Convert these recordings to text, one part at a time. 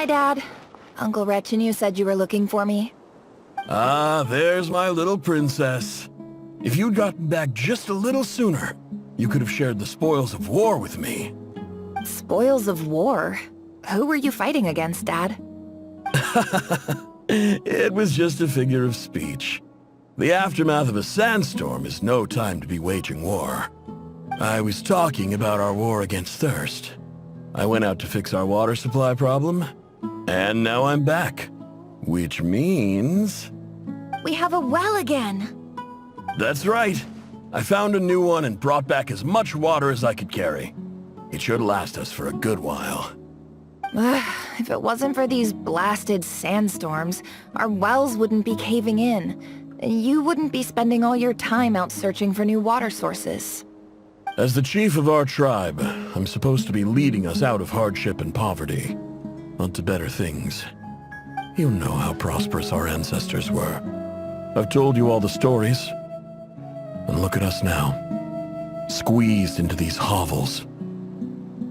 Hi, Dad. Uncle Retinue said you were looking for me. Ah, there's my little princess. If you'd gotten back just a little sooner, you could have shared the spoils of war with me. Spoils of war? Who were you fighting against, Dad? It was just a figure of speech. The aftermath of a sandstorm is no time to be waging war. I was talking about our war against thirst. I went out to fix our water supply problem, and now I'm back. Which means... We have a well again! That's right. I found a new one and brought back as much water as I could carry. It should last us for a good while. If it wasn't for these blasted sandstorms, our wells wouldn't be caving in. You wouldn't be spending all your time out searching for new water sources. As the chief of our tribe, I'm supposed to be leading us out of hardship and poverty, onto better things. You know how prosperous our ancestors were. I've told you all the stories. And look at us now, squeezed into these hovels.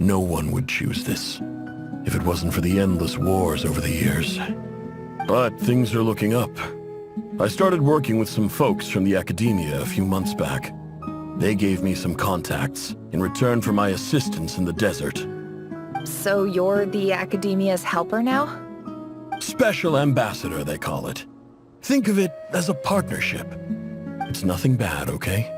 No one would choose this, if it wasn't for the endless wars over the years. But things are looking up. I started working with some folks from the academia a few months back. They gave me some contacts in return for my assistance in the desert. So you're the academia's helper now? Special ambassador, they call it. Think of it as a partnership. It's nothing bad, okay?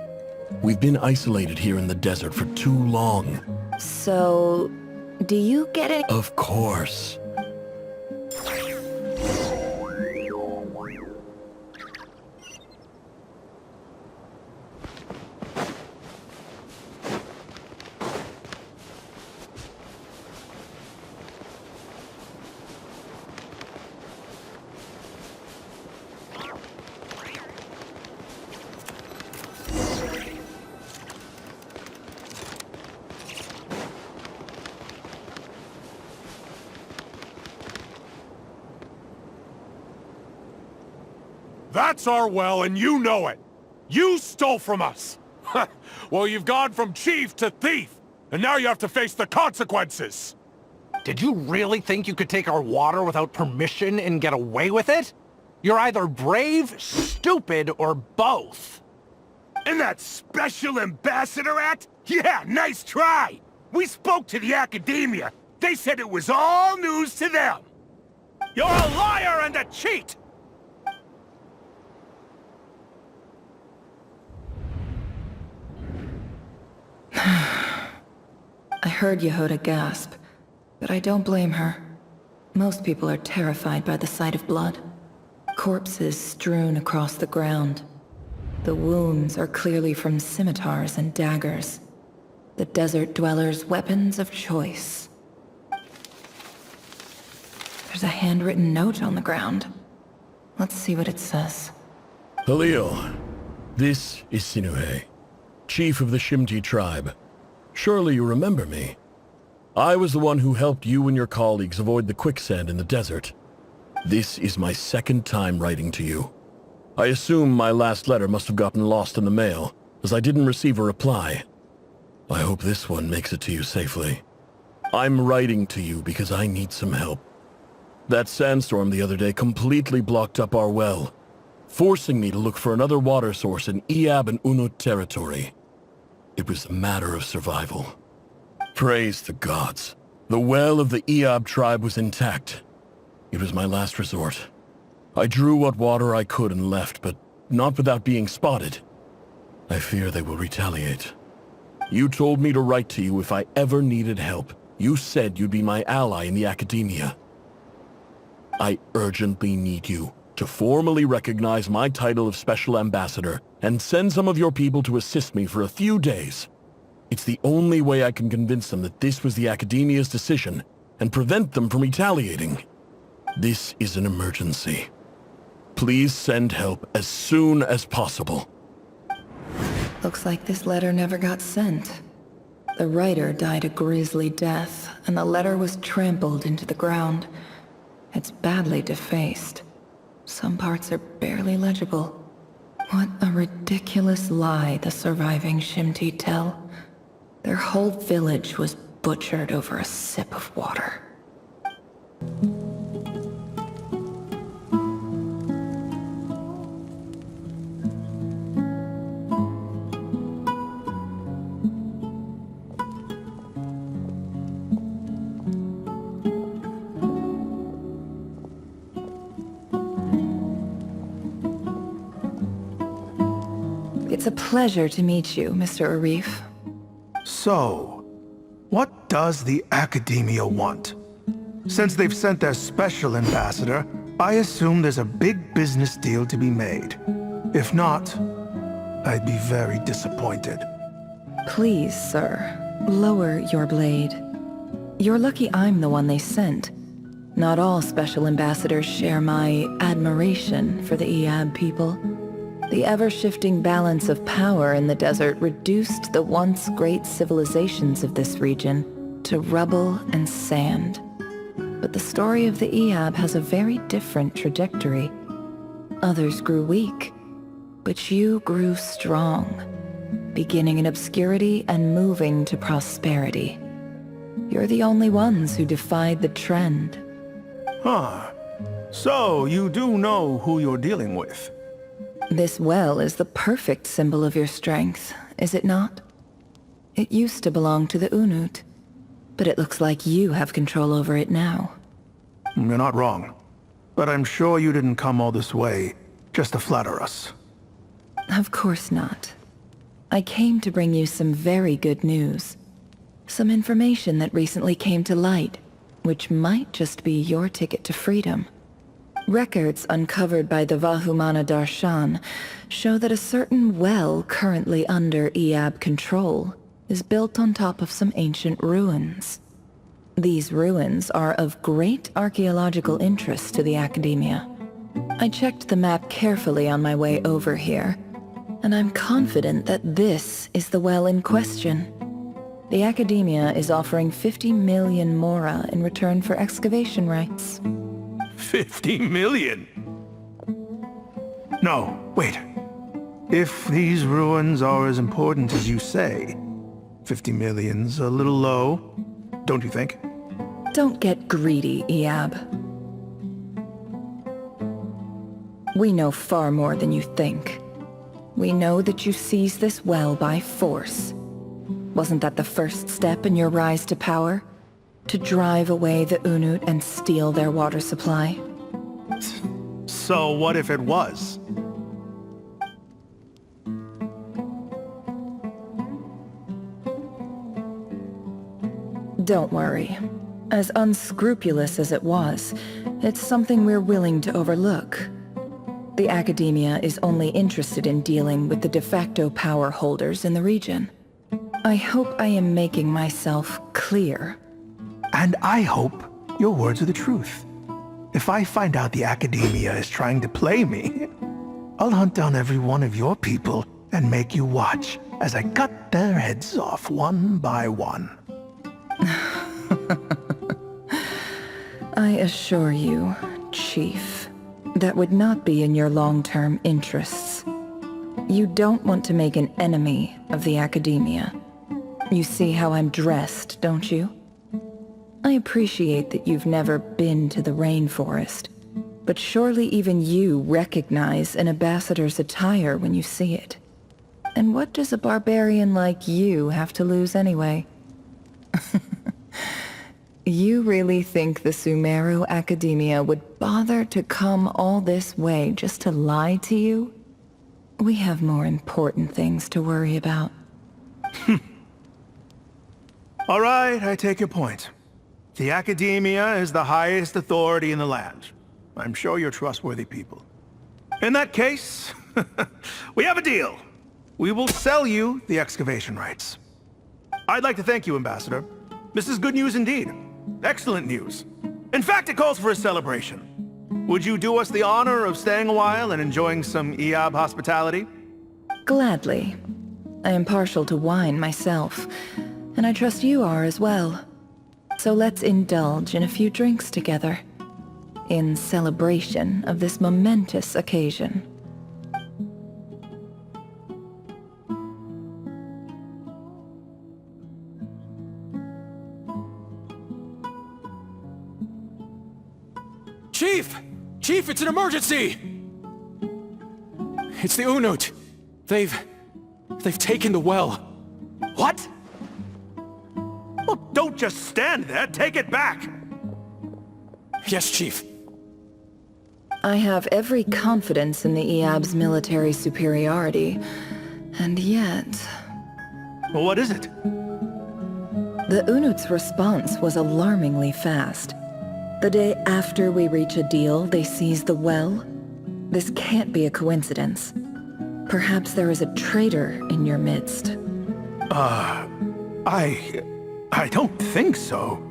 We've been isolated here in the desert for too long. So, do you get it? Of course. That's our well, and you know it! You stole from us! Well, you've gone from chief to thief, and now you have to face the consequences! Did you really think you could take our water without permission and get away with it? You're either brave, stupid, or both. And that Special Ambassador Act? Yeah, nice try! We spoke to the academia. They said it was all news to them. You're a liar and a cheat! I heard Yehuda gasp, but I don't blame her. Most people are terrified by the sight of blood. Corpses strewn across the ground. The wounds are clearly from scimitars and daggers. The desert dwellers' weapons of choice. There's a handwritten note on the ground. Let's see what it says. Halil, this is Sinuhe, chief of the Shimti tribe. Surely you remember me. I was the one who helped you and your colleagues avoid the quicksand in the desert. This is my second time writing to you. I assume my last letter must have gotten lost in the mail, as I didn't receive a reply. I hope this one makes it to you safely. I'm writing to you because I need some help. That sandstorm the other day completely blocked up our well, forcing me to look for another water source in Iab and Unut territory. It was a matter of survival. Praise the gods. The well of the Iab tribe was intact. It was my last resort. I drew what water I could and left, but not without being spotted. I fear they will retaliate. You told me to write to you if I ever needed help. You said you'd be my ally in the academia. I urgently need you to formally recognize my title of Special Ambassador and send some of your people to assist me for a few days. It's the only way I can convince them that this was the Academia's decision and prevent them from retaliating. This is an emergency. Please send help as soon as possible. Looks like this letter never got sent. The writer died a grisly death, and the letter was trampled into the ground. It's badly defaced. Some parts are barely legible. What a ridiculous lie the surviving Shimti tell. Their whole village was butchered over a sip of water. It's a pleasure to meet you, Mr. Arif. So, what does the Academia want? Since they've sent their special ambassador, I assume there's a big business deal to be made. If not, I'd be very disappointed. Please, sir, lower your blade. You're lucky I'm the one they sent. Not all special ambassadors share my admiration for the Eab people. The ever-shifting balance of power in the desert reduced the once great civilizations of this region to rubble and sand. But the story of the Eab has a very different trajectory. Others grew weak, but you grew strong, beginning in obscurity and moving to prosperity. You're the only ones who defied the trend. Huh. So, you do know who you're dealing with? This well is the perfect symbol of your strength, is it not? It used to belong to the Unut, but it looks like you have control over it now. You're not wrong. But I'm sure you didn't come all this way just to flatter us. Of course not. I came to bring you some very good news. Some information that recently came to light, which might just be your ticket to freedom. Records uncovered by the Vahumana Darshan show that a certain well currently under Eab control is built on top of some ancient ruins. These ruins are of great archaeological interest to the Academia. I checked the map carefully on my way over here, and I'm confident that this is the well in question. The Academia is offering 50 million mora in return for excavation rights. 50 million? No, wait. If these ruins are as important as you say, 50 million's a little low, don't you think? Don't get greedy, Eab. We know far more than you think. We know that you seized this well by force. Wasn't that the first step in your rise to power? To drive away the Unut and steal their water supply? So what if it was? Don't worry. As unscrupulous as it was, it's something we're willing to overlook. The Academia is only interested in dealing with the de facto power holders in the region. I hope I am making myself clear. And I hope your words are the truth. If I find out the Academia is trying to play me, I'll hunt down every one of your people and make you watch as I cut their heads off one by one. I assure you, Chief, that would not be in your long-term interests. You don't want to make an enemy of the Academia. You see how I'm dressed, don't you? I appreciate that you've never been to the rainforest, but surely even you recognize an ambassador's attire when you see it. And what does a barbarian like you have to lose anyway? You really think the Sumeru Academia would bother to come all this way just to lie to you? We have more important things to worry about. All right, I take your point. The Academia is the highest authority in the land. I'm sure you're trustworthy people. In that case, we have a deal. We will sell you the excavation rights. I'd like to thank you, Ambassador. This is good news indeed. Excellent news. In fact, it calls for a celebration. Would you do us the honor of staying a while and enjoying some Eab hospitality? Gladly. I am partial to wine myself, and I trust you are as well. So let's indulge in a few drinks together, in celebration of this momentous occasion. Chief! Chief, it's an emergency! It's the Unut. They've taken the well. What? Well, don't just stand there. Take it back. Yes, Chief. I have every confidence in the Eab's military superiority. And yet, Well, what is it? the Unut's response was alarmingly fast. The day after we reach a deal, they seize the well. This can't be a coincidence. Perhaps there is a traitor in your midst. I don't think so.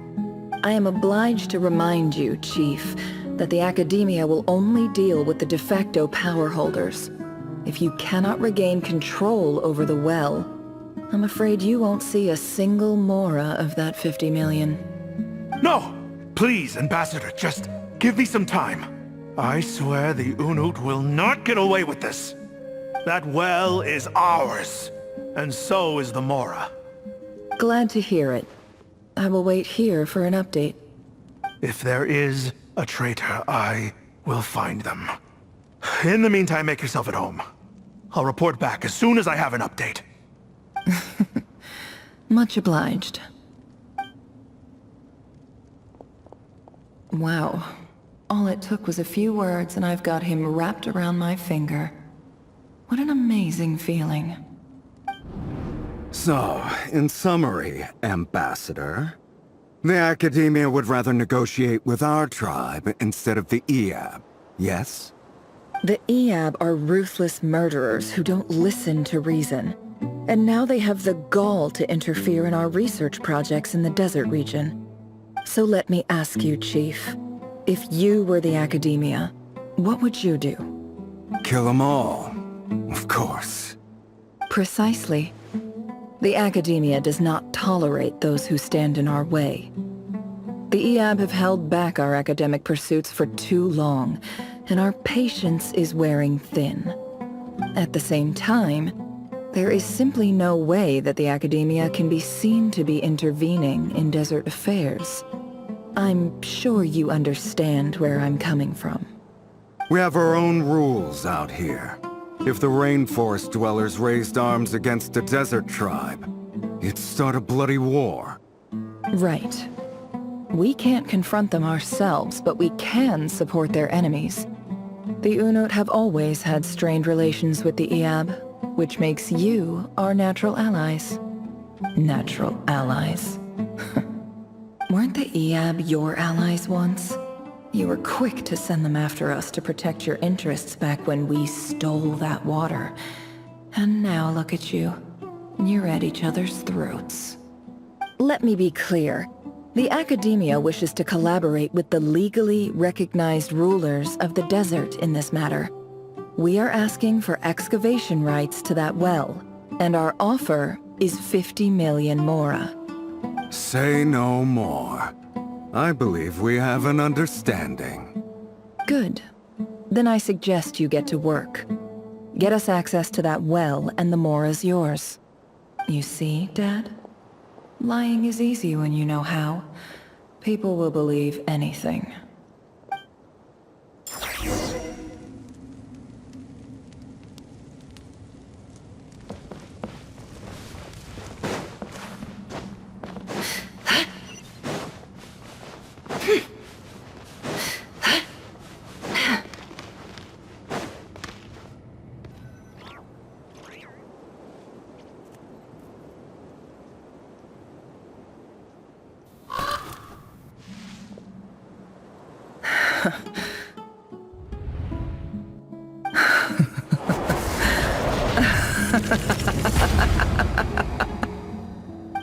I am obliged to remind you, Chief, that the Academia will only deal with the de facto power holders. If you cannot regain control over the well, I'm afraid you won't see a single mora of that 50 million. No! Please, Ambassador, just give me some time. I swear the Unut will not get away with this. That well is ours, and so is the Mora. Glad to hear it. I will wait here for an update. If there is a traitor, I will find them. In the meantime, make yourself at home. I'll report back as soon as I have an update. Much obliged. Wow. All it took was a few words and I've got him wrapped around my finger. What an amazing feeling. So, in summary, Ambassador, the Academia would rather negotiate with our tribe instead of the EAB, yes? The EAB are ruthless murderers who don't listen to reason. And now they have the gall to interfere in our research projects in the desert region. So let me ask you, Chief. If you were the Academia, what would you do? Kill them all, of course. Precisely. The Academia does not tolerate those who stand in our way. The EAB have held back our academic pursuits for too long, and our patience is wearing thin. At the same time, there is simply no way that the Academia can be seen to be intervening in desert affairs. I'm sure you understand where I'm coming from. We have our own rules out here. If the rainforest dwellers raised arms against a desert tribe, it'd start a bloody war. Right. We can't confront them ourselves, but we can support their enemies. The Unut have always had strained relations with the EAB, which makes you our natural allies. Natural allies. Weren't the EAB your allies once? You were quick to send them after us to protect your interests back when we stole that water. And now look at you. You're at each other's throats. Let me be clear. The Academia wishes to collaborate with the legally recognized rulers of the desert in this matter. We are asking for excavation rights to that well, and our offer is 50 million mora. Say no more. I believe we have an understanding. Good. Then I suggest you get to work. Get us access to that well, and the mora's yours. You see, Dad? Lying is easy when you know how. People will believe anything.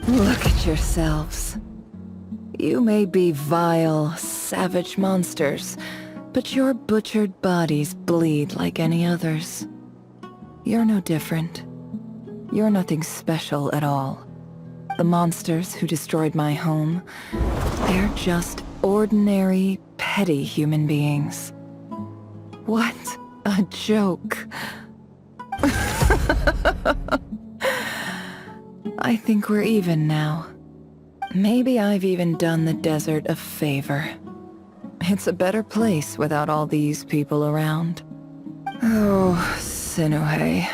Look at yourselves. You may be vile, savage monsters, but your butchered bodies bleed like any others. You're no different. You're nothing special at all. The monsters who destroyed my home, they're just ordinary, petty human beings. What a joke. I think we're even now. Maybe I've even done the desert a favor. It's a better place without all these people around. Oh, Sinuhe,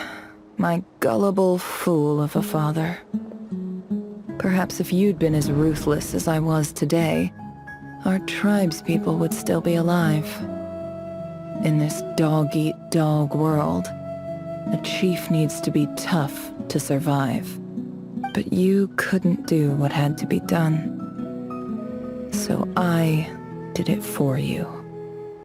my gullible fool of a father. Perhaps if you'd been as ruthless as I was today, our tribespeople would still be alive. In this dog-eat-dog world, A chief needs to be tough to survive. But you couldn't do what had to be done. So I did it for you.